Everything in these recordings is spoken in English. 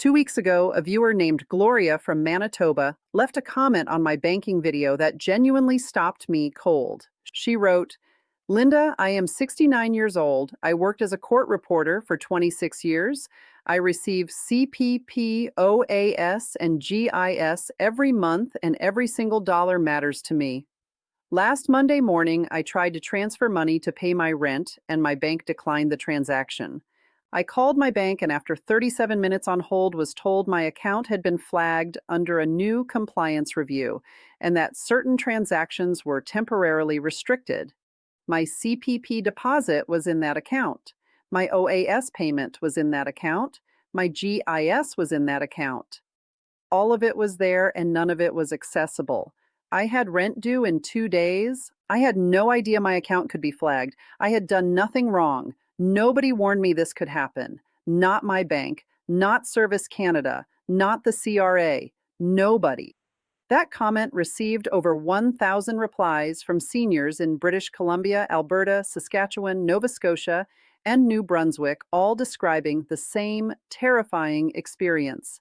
2 weeks ago, a viewer named Gloria from Manitoba left a comment on my banking video that genuinely stopped me cold. She wrote, Linda, I am 69 years old. I worked as a court reporter for 26 years. I receive CPP, OAS, and GIS every month, and every single dollar matters to me. Last Monday morning, I tried to transfer money to pay my rent, and my bank declined the transaction. I called my bank and after 37 minutes on hold was told my account had been flagged under a new compliance review and that certain transactions were temporarily restricted. My CPP deposit was in that account. My OAS payment was in that account. My GIS was in that account. All of it was there and none of it was accessible. I had rent due in 2 days. I had no idea my account could be flagged. I had done nothing wrong. Nobody warned me this could happen. Not my bank, not Service Canada, not the CRA. Nobody. That comment received over 1,000 replies from seniors in British Columbia, Alberta, Saskatchewan, Nova Scotia, and New Brunswick, all describing the same terrifying experience.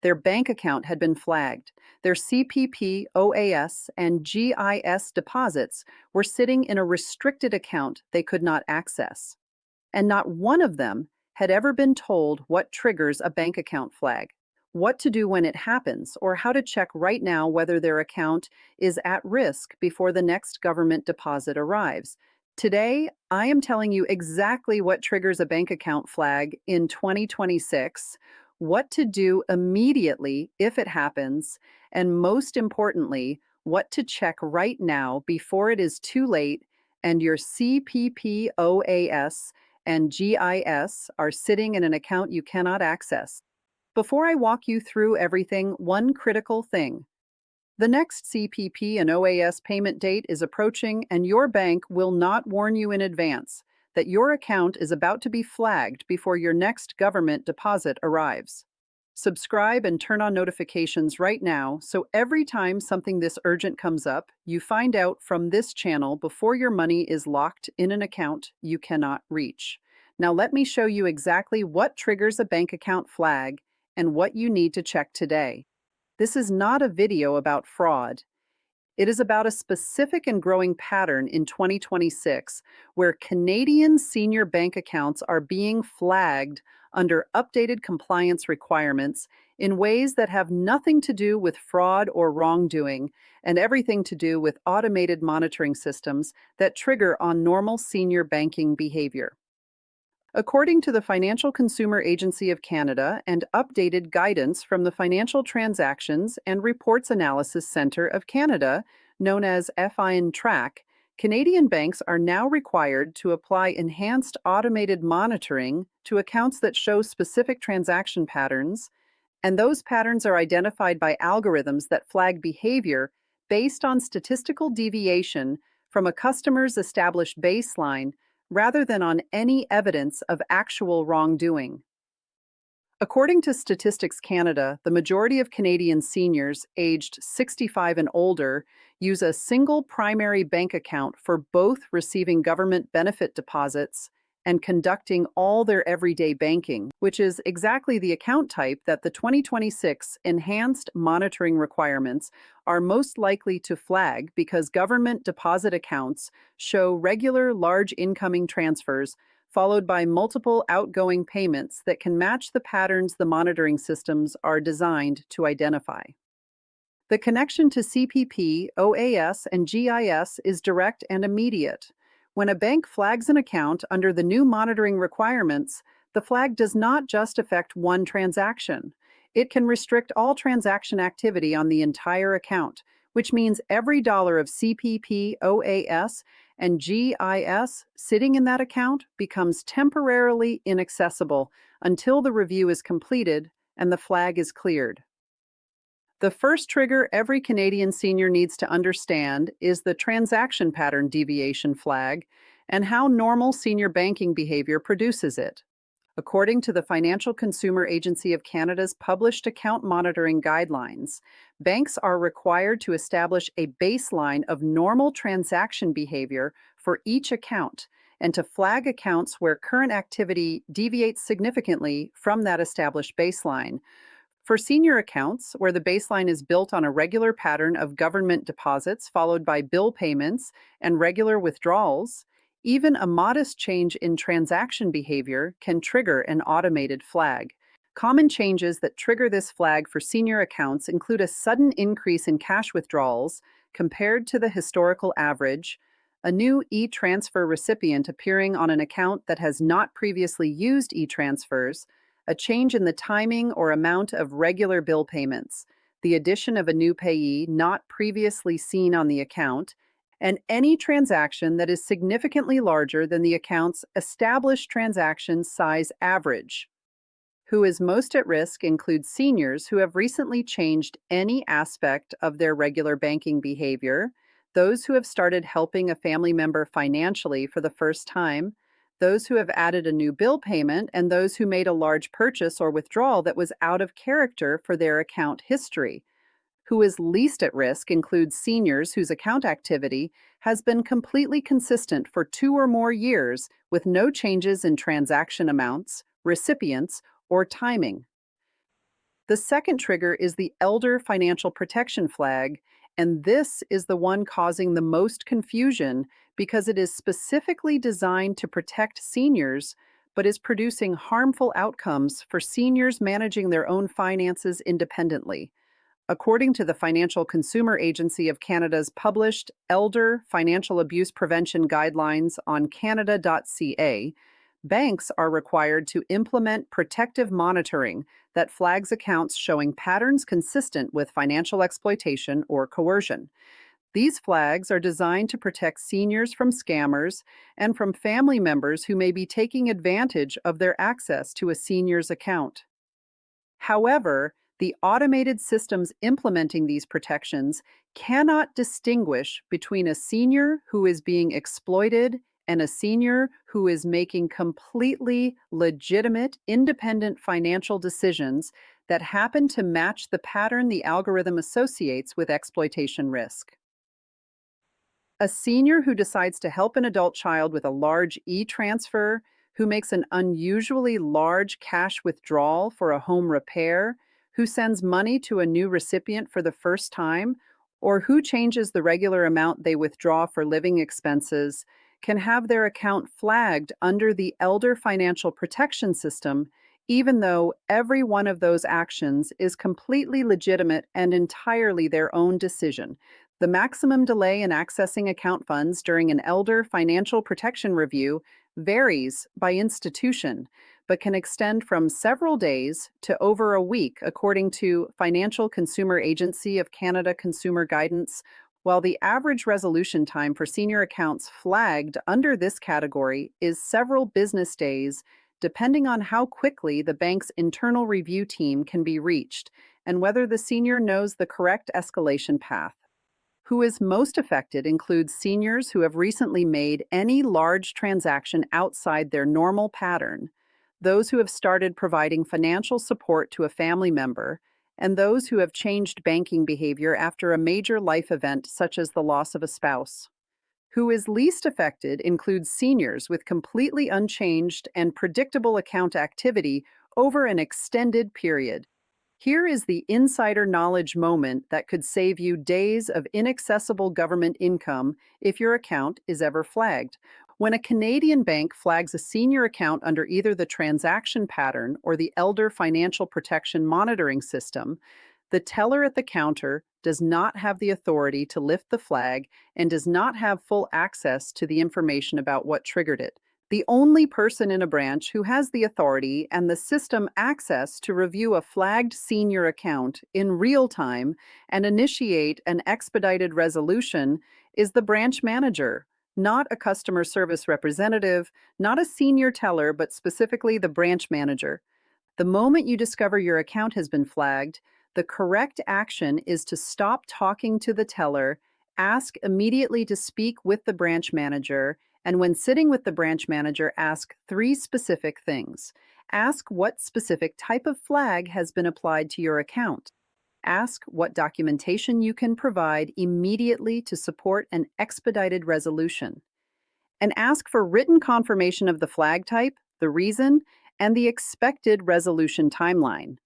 Their bank account had been flagged. Their CPP, OAS, and GIS deposits were sitting in a restricted account they could not access. And not one of them had ever been told what triggers a bank account flag, what to do when it happens, or how to check right now whether their account is at risk before the next government deposit arrives. Today, I am telling you exactly what triggers a bank account flag in 2026, what to do immediately if it happens, and most importantly, what to check right now before it is too late and your CPP, OAS, and GIS are sitting in an account you cannot access. Before I walk you through everything, one critical thing. The next CPP and OAS payment date is approaching, and your bank will not warn you in advance that your account is about to be flagged before your next government deposit arrives. Subscribe and turn on notifications right now so every time something this urgent comes up, you find out from this channel before your money is locked in an account you cannot reach. Now let me show you exactly what triggers a bank account flag and what you need to check today. This is not a video about fraud. It is about a specific and growing pattern in 2026 where Canadian senior bank accounts are being flagged under updated compliance requirements in ways that have nothing to do with fraud or wrongdoing and everything to do with automated monitoring systems that trigger on normal senior banking behavior. According to the Financial Consumer Agency of Canada and updated guidance from the Financial Transactions and Reports Analysis Centre of Canada, known as FINTRAC, Canadian banks are now required to apply enhanced automated monitoring to accounts that show specific transaction patterns, and those patterns are identified by algorithms that flag behavior based on statistical deviation from a customer's established baseline rather than on any evidence of actual wrongdoing. According to Statistics Canada, the majority of Canadian seniors aged 65 and older use a single primary bank account for both receiving government benefit deposits and conducting all their everyday banking, which is exactly the account type that the 2026 enhanced monitoring requirements are most likely to flag because government deposit accounts show regular large incoming transfers followed by multiple outgoing payments that can match the patterns the monitoring systems are designed to identify. The connection to CPP, OAS, and GIS is direct and immediate. When a bank flags an account under the new monitoring requirements, the flag does not just affect one transaction. It can restrict all transaction activity on the entire account, which means every dollar of CPP, OAS, and GIS sitting in that account becomes temporarily inaccessible until the review is completed and the flag is cleared. The first trigger every Canadian senior needs to understand is the transaction pattern deviation flag and how normal senior banking behavior produces it. According to the Financial Consumer Agency of Canada's published account monitoring guidelines, banks are required to establish a baseline of normal transaction behavior for each account, and to flag accounts where current activity deviates significantly from that established baseline. For senior accounts, where the baseline is built on a regular pattern of government deposits followed by bill payments and regular withdrawals, even a modest change in transaction behavior can trigger an automated flag. Common changes that trigger this flag for senior accounts include a sudden increase in cash withdrawals compared to the historical average, a new e-transfer recipient appearing on an account that has not previously used e-transfers, a change in the timing or amount of regular bill payments, the addition of a new payee not previously seen on the account, and any transaction that is significantly larger than the account's established transaction size average. Who is most at risk includes seniors who have recently changed any aspect of their regular banking behavior, those who have started helping a family member financially for the first time, those who have added a new bill payment, and those who made a large purchase or withdrawal that was out of character for their account history. Who is least at risk includes seniors whose account activity has been completely consistent for 2 or more years with no changes in transaction amounts, recipients, or timing. The second trigger is the Elder Financial Protection Flag, and this is the one causing the most confusion because it is specifically designed to protect seniors but is producing harmful outcomes for seniors managing their own finances independently. According to the Financial Consumer Agency of Canada's published Elder Financial Abuse Prevention Guidelines on Canada.ca, banks are required to implement protective monitoring that flags accounts showing patterns consistent with financial exploitation or coercion. These flags are designed to protect seniors from scammers and from family members who may be taking advantage of their access to a senior's account. However, the automated systems implementing these protections cannot distinguish between a senior who is being exploited and a senior who is making completely legitimate, independent financial decisions that happen to match the pattern the algorithm associates with exploitation risk. A senior who decides to help an adult child with a large e-transfer, who makes an unusually large cash withdrawal for a home repair, who sends money to a new recipient for the first time, or who changes the regular amount they withdraw for living expenses, can have their account flagged under the Elder Financial Protection System, even though every one of those actions is completely legitimate and entirely their own decision. The maximum delay in accessing account funds during an Elder Financial Protection Review varies by institution, but can extend from several days to over a week, according to Financial Consumer Agency of Canada Consumer Guidance, while the average resolution time for senior accounts flagged under this category is several business days, depending on how quickly the bank's internal review team can be reached and whether the senior knows the correct escalation path. Who is most affected includes seniors who have recently made any large transaction outside their normal pattern, those who have started providing financial support to a family member, and those who have changed banking behavior after a major life event such as the loss of a spouse. Who is least affected includes seniors with completely unchanged and predictable account activity over an extended period. Here is the insider knowledge moment that could save you days of inaccessible government income if your account is ever flagged. When a Canadian bank flags a senior account under either the transaction pattern or the Elder Financial Protection Monitoring System, the teller at the counter does not have the authority to lift the flag and does not have full access to the information about what triggered it. The only person in a branch who has the authority and the system access to review a flagged senior account in real time and initiate an expedited resolution is the branch manager, not a customer service representative, not a senior teller, but specifically the branch manager. The moment you discover your account has been flagged, the correct action is to stop talking to the teller, ask immediately to speak with the branch manager, and when sitting with the branch manager, ask 3 specific things. Ask what specific type of flag has been applied to your account. Ask what documentation you can provide immediately to support an expedited resolution. and ask for written confirmation of the flag type, the reason, and the expected resolution timeline.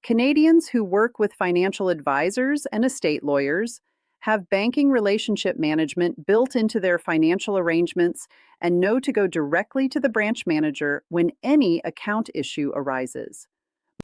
Canadians who work with financial advisors and estate lawyers have banking relationship management built into their financial arrangements and know to go directly to the branch manager when any account issue arises.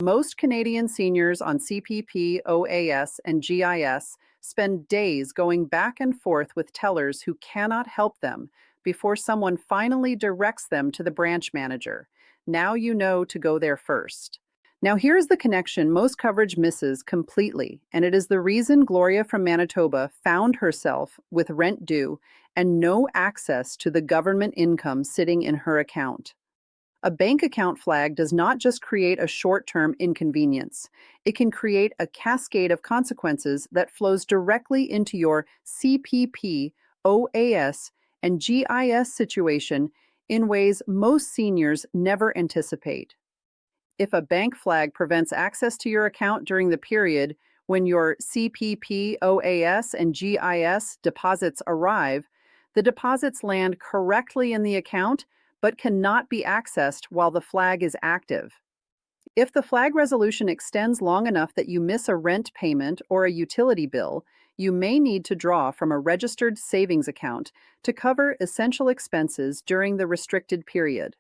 Most Canadian seniors on CPP, OAS, and GIS spend days going back and forth with tellers who cannot help them before someone finally directs them to the branch manager. Now you know to go there first. Now, here's the connection most coverage misses completely, and it is the reason Gloria from Manitoba found herself with rent due and no access to the government income sitting in her account. A bank account flag does not just create a short-term inconvenience. It can create a cascade of consequences that flows directly into your CPP, OAS, and GIS situation in ways most seniors never anticipate. If a bank flag prevents access to your account during the period when your CPP, OAS, and GIS deposits arrive, the deposits land correctly in the account but cannot be accessed while the flag is active. If the flag resolution extends long enough that you miss a rent payment or a utility bill, you may need to draw from a registered savings account to cover essential expenses during the restricted period.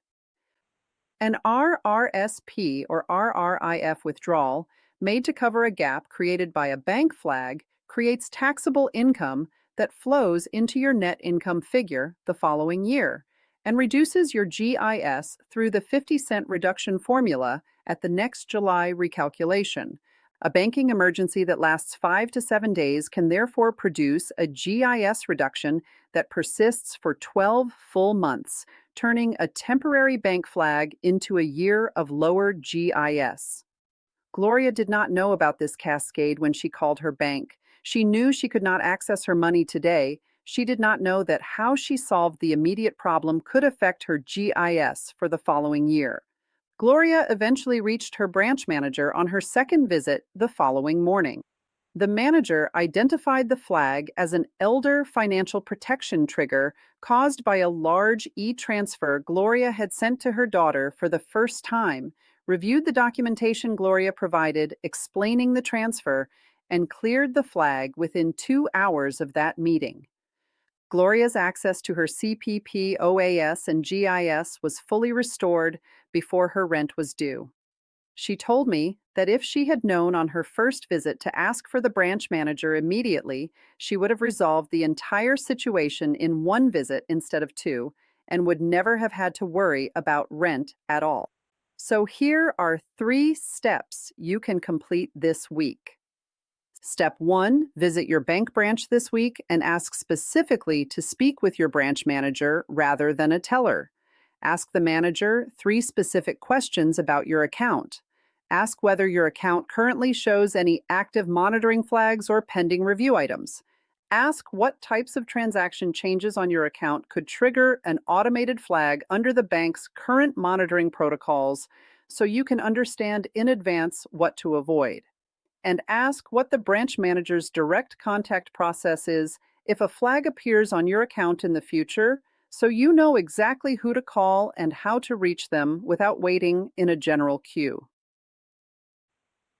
An RRSP or RRIF withdrawal made to cover a gap created by a bank flag creates taxable income that flows into your net income figure the following year and reduces your GIS through the 50-cent reduction formula at the next July recalculation. A banking emergency that lasts 5 to 7 days can therefore produce a GIS reduction that persists for 12 full months, turning a temporary bank flag into a year of lower GIS. Gloria did not know about this cascade when she called her bank. She knew she could not access her money today. She did not know that how she solved the immediate problem could affect her GIS for the following year. Gloria eventually reached her branch manager on her second visit the following morning. The manager identified the flag as an elder financial protection trigger caused by a large e-transfer Gloria had sent to her daughter for the first time, reviewed the documentation Gloria provided explaining the transfer, and cleared the flag within 2 hours of that meeting. Gloria's access to her CPP, OAS, and GIS was fully restored before her rent was due. She told me that if she had known on her first visit to ask for the branch manager immediately, she would have resolved the entire situation in one visit instead of two, and would never have had to worry about rent at all. So here are 3 steps you can complete this week. Step 1, visit your bank branch this week and ask specifically to speak with your branch manager rather than a teller. Ask the manager 3 specific questions about your account. Ask whether your account currently shows any active monitoring flags or pending review items. Ask what types of transaction changes on your account could trigger an automated flag under the bank's current monitoring protocols so you can understand in advance what to avoid. And ask what the branch manager's direct contact process is if a flag appears on your account in the future, so you know exactly who to call and how to reach them without waiting in a general queue.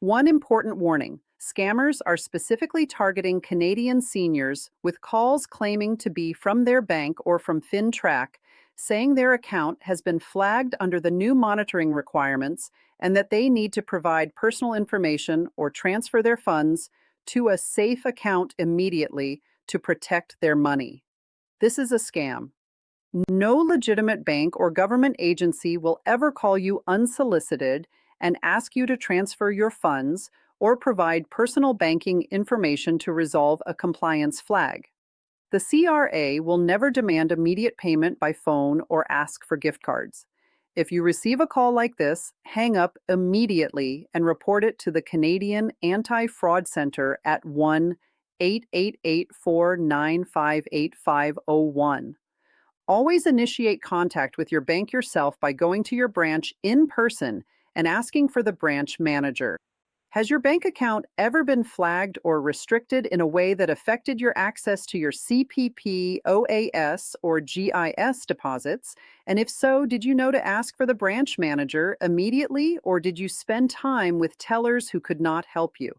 One important warning: scammers are specifically targeting Canadian seniors with calls claiming to be from their bank or from FinTrack, saying their account has been flagged under the new monitoring requirements and that they need to provide personal information or transfer their funds to a safe account immediately to protect their money. This is a scam. No legitimate bank or government agency will ever call you unsolicited and ask you to transfer your funds or provide personal banking information to resolve a compliance flag. The CRA will never demand immediate payment by phone or ask for gift cards. If you receive a call like this, hang up immediately and report it to the Canadian Anti-Fraud Centre at 1-888-495-8501. Always initiate contact with your bank yourself by going to your branch in person and asking for the branch manager. Has your bank account ever been flagged or restricted in a way that affected your access to your CPP, OAS, or GIS deposits? And if so, did you know to ask for the branch manager immediately, or did you spend time with tellers who could not help you?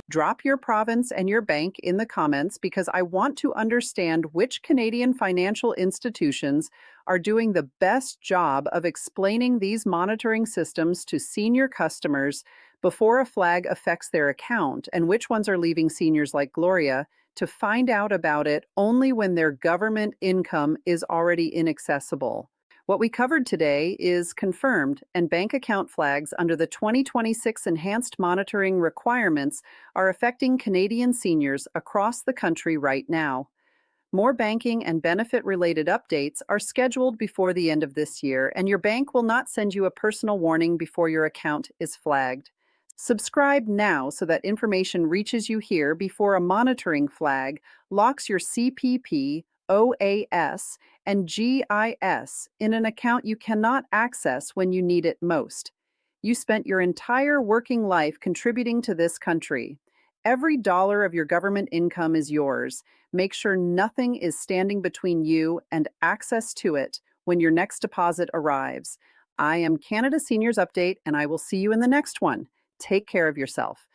Drop your province and your bank in the comments because I want to understand which Canadian financial institutions are doing the best job of explaining these monitoring systems to senior customers before a flag affects their account, and which ones are leaving seniors like Gloria to find out about it only when their government income is already inaccessible. What we covered today is confirmed, and bank account flags under the 2026 Enhanced Monitoring Requirements are affecting Canadian seniors across the country right now. More banking and benefit related updates are scheduled before the end of this year, and your bank will not send you a personal warning before your account is flagged. Subscribe now so that information reaches you here before a monitoring flag locks your CPP, OAS, and GIS in an account you cannot access when you need it most. You spent your entire working life contributing to this country. Every dollar of your government income is yours. Make sure nothing is standing between you and access to it when your next deposit arrives. I am Canada Seniors Update, and I will see you in the next one. Take care of yourself.